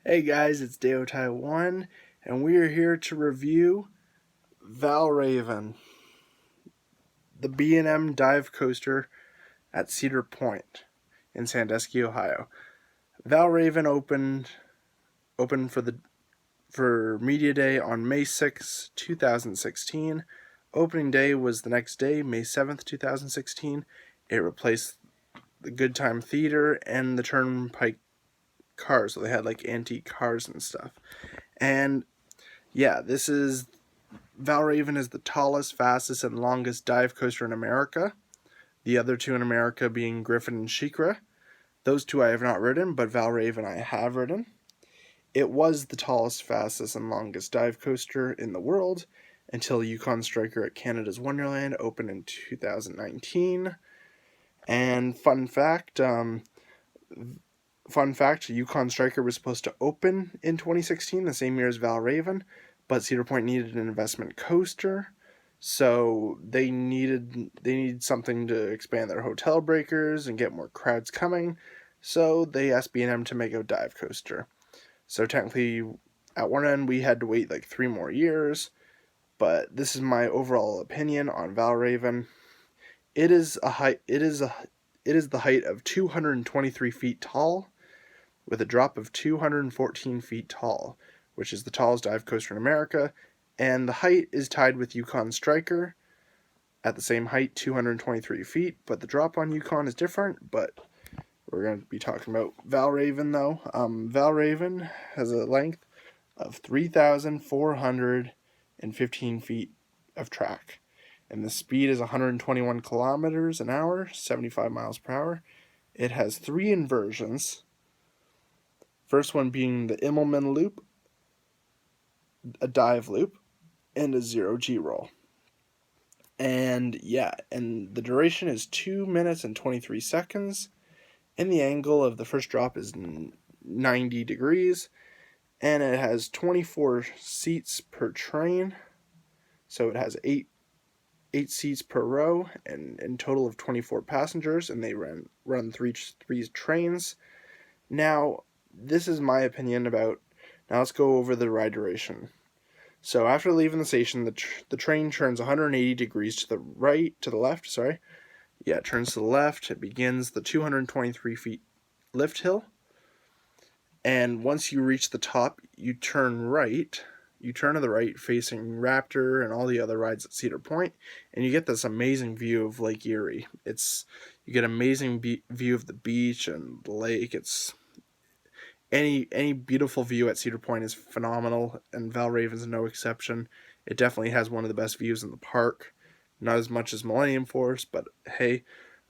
Hey guys, it's Taiwan, and we are here to review Valravn, the B&M dive coaster at Cedar Point in Sandusky, Ohio. Valravn opened for Media Day on May 6, 2016. Opening day was the next day, May 7th, 2016. It replaced the Good Time Theater and the Turnpike cars, so they had like antique cars and stuff. And yeah, this is Valravn is the tallest, fastest, and longest dive coaster in America. The other two in America being Griffin and Shikra. Those two I have not ridden, but Valravn I have ridden. It was the tallest, fastest, and longest dive coaster in the world until Yukon Striker at Canada's Wonderland opened in 2019. And fun fact, Yukon Striker was supposed to open in 2016, the same year as Valravn, but Cedar Point needed an investment coaster, so they needed something to expand their hotel breakers and get more crowds coming. So they asked B&M to make a dive coaster. So technically, at one end we had to wait like 3 more years, but this is my overall opinion on Valravn. It is the height of 223 feet tall, with a drop of 214 feet tall, which is the tallest dive coaster in America, and the height is tied with Yukon Striker at the same height, 223 feet, but the drop on Yukon is different, but we're going to be talking about Valravn, though. Valravn has a length of 3,415 feet of track, and the speed is 121 kilometers an hour, 75 miles per hour. It has 3 inversions. First one being the Immelman loop, a dive loop, and a 0G roll. And the duration is 2 minutes and 23 seconds. And the angle of the first drop is 90 degrees. And it has 24 seats per train. So it has 8 seats per row, and in total of 24 passengers, and they run three trains. Now, this is my opinion about. Now let's go over the ride duration. So after leaving the station, the train turns 180 degrees to the left. Sorry, yeah, it turns to the left. It begins the 223 feet lift hill, and once you reach the top, you turn right. You turn to the right, facing Raptor and all the other rides at Cedar Point, and you get this amazing view of Lake Erie. You get amazing view of the beach and the lake. It's any beautiful view at Cedar Point is phenomenal, and Valravn's no exception. It definitely has one of the best views in the park. Not as much as Millennium Force, but hey.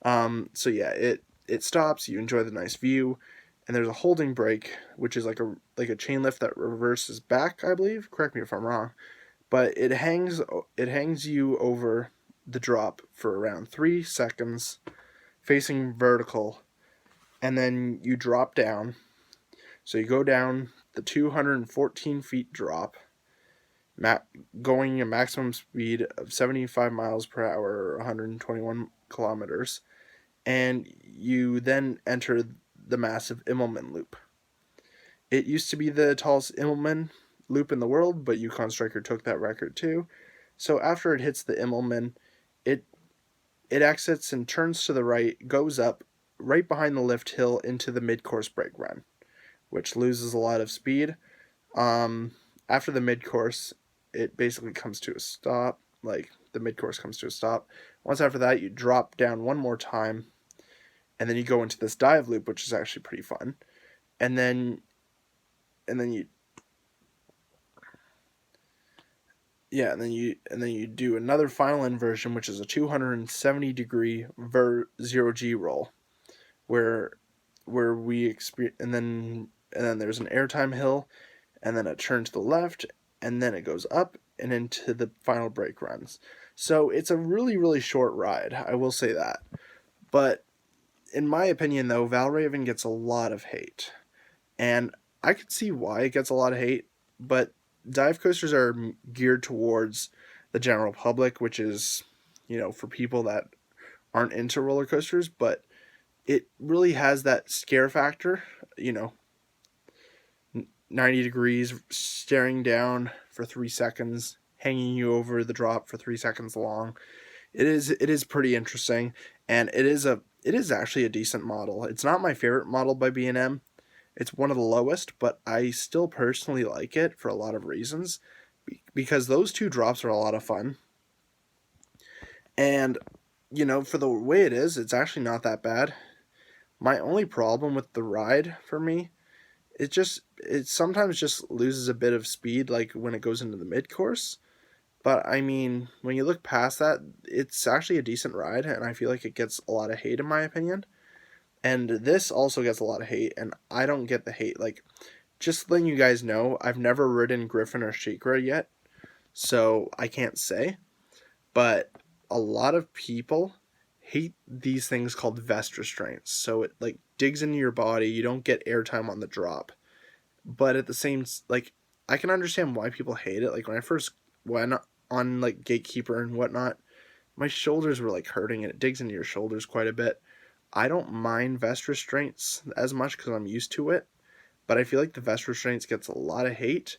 So yeah, it stops. You enjoy the nice view, and there's a holding brake, which is like a chain lift that reverses back, I believe. Correct me if I'm wrong, but it hangs you over the drop for around 3 seconds, facing vertical, and then you drop down. So you go down the 214 feet drop, going a maximum speed of 75 miles per hour, or 121 kilometers, and you then enter the massive Immelman loop. It used to be the tallest Immelman loop in the world, but Yukon Striker took that record too. So after it hits the Immelman, it exits and turns to the right, goes up right behind the lift hill into the mid-course brake run, which loses a lot of speed. After the mid-course, it basically comes to a stop. Like, the mid-course comes to a stop. Once after that, you drop down one more time, and then you go into this dive loop, which is actually pretty fun. And then you do another final inversion, which is a 270 degree 0G roll, where we experience, and then there's an airtime hill, and then a turn to the left, and then it goes up and into the final brake runs. So it's a really, really short ride, I will say that. But in my opinion, though, Valravn gets a lot of hate. And I could see why it gets a lot of hate, but dive coasters are geared towards the general public, which is, for people that aren't into roller coasters, but it really has that scare factor, 90 degrees, staring down for 3 seconds, hanging you over the drop for 3 seconds long. It is pretty interesting, and it is actually a decent model. It's not my favorite model by B&M. It's one of the lowest, but I still personally like it for a lot of reasons, because those 2 drops are a lot of fun. And, you know, for the way it is, it's actually not that bad. My only problem with the ride for me, it sometimes just loses a bit of speed, like when it goes into the mid-course. But, I mean, when you look past that, it's actually a decent ride, and I feel like it gets a lot of hate in my opinion. And this also gets a lot of hate, and I don't get the hate. Like, just letting you guys know, I've never ridden Griffin or Shakra yet, so I can't say. But a lot of people hate these things called vest restraints. So it, like, digs into your body, you don't get airtime on the drop. But at the same, like, I can understand why people hate it. Like, when I first went on, like, Gatekeeper and whatnot, my shoulders were, like, hurting, and it digs into your shoulders quite a bit. I don't mind vest restraints as much because I'm used to it, but I feel like the vest restraints gets a lot of hate.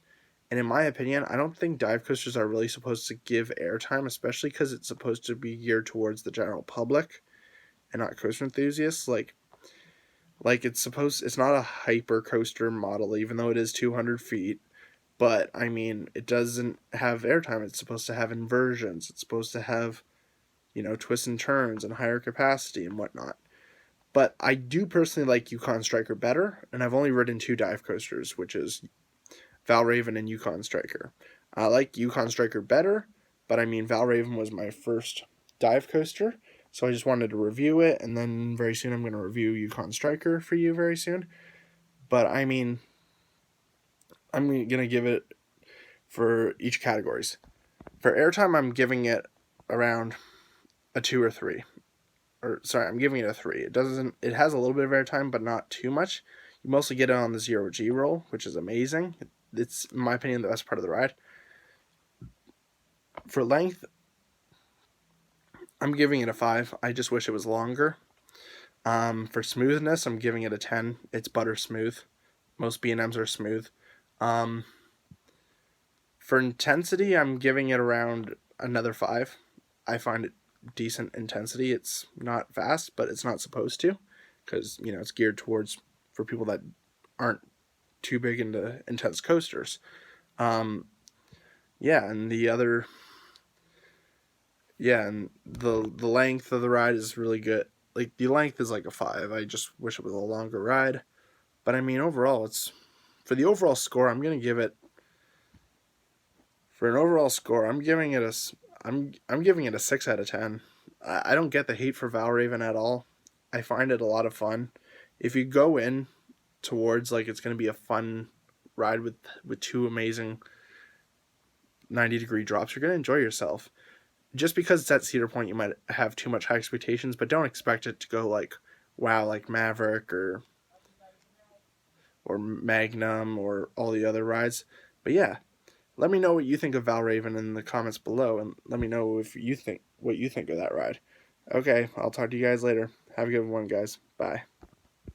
And in my opinion, I don't think dive coasters are really supposed to give airtime, especially because it's supposed to be geared towards the general public and not coaster enthusiasts. Like it's not a hyper coaster model, even though it is 200 feet. But, I mean, it doesn't have airtime. It's supposed to have inversions. It's supposed to have, you know, twists and turns and higher capacity and whatnot. But I do personally like Yukon Striker better, and I've only ridden 2 dive coasters, which is Valravn and Yukon Striker. I like Yukon Striker better, but I mean, Valravn was my first dive coaster, so I just wanted to review it, and then very soon I'm going to review Yukon Striker for you very soon. But, I mean, I'm going to give it for each categories. For airtime, I'm giving it around a 2 or 3. Or, sorry, I'm giving it a 3. It has a little bit of airtime, but not too much. You mostly get it on the 0G roll, which is amazing. It's, in my opinion, the best part of the ride. For length, I'm giving it a 5. I just wish it was longer. For smoothness, I'm giving it a 10. It's butter smooth. Most B&Ms are smooth. For intensity, I'm giving it around another 5. I find it decent intensity. It's not fast, but it's not supposed to, because, you know, it's geared towards for people that aren't too big into intense coasters. And the length of the ride is really good. Like, the length is like a 5. I just wish it was a longer ride. But I mean, overall, for the overall score, I'm giving it a 6 out of 10. I don't get the hate for Valravn at all. I find it a lot of fun. If you go in towards, like, it's going to be a fun ride with 2 amazing 90-degree drops, you're going to enjoy yourself. Just because it's at Cedar Point, you might have too much high expectations, but don't expect it to go like, wow, like Maverick or Magnum or all the other rides. But yeah, let me know what you think of Valravn in the comments below, and let me know what you think of that ride. Okay, I'll talk to you guys later. Have a good one, guys. Bye.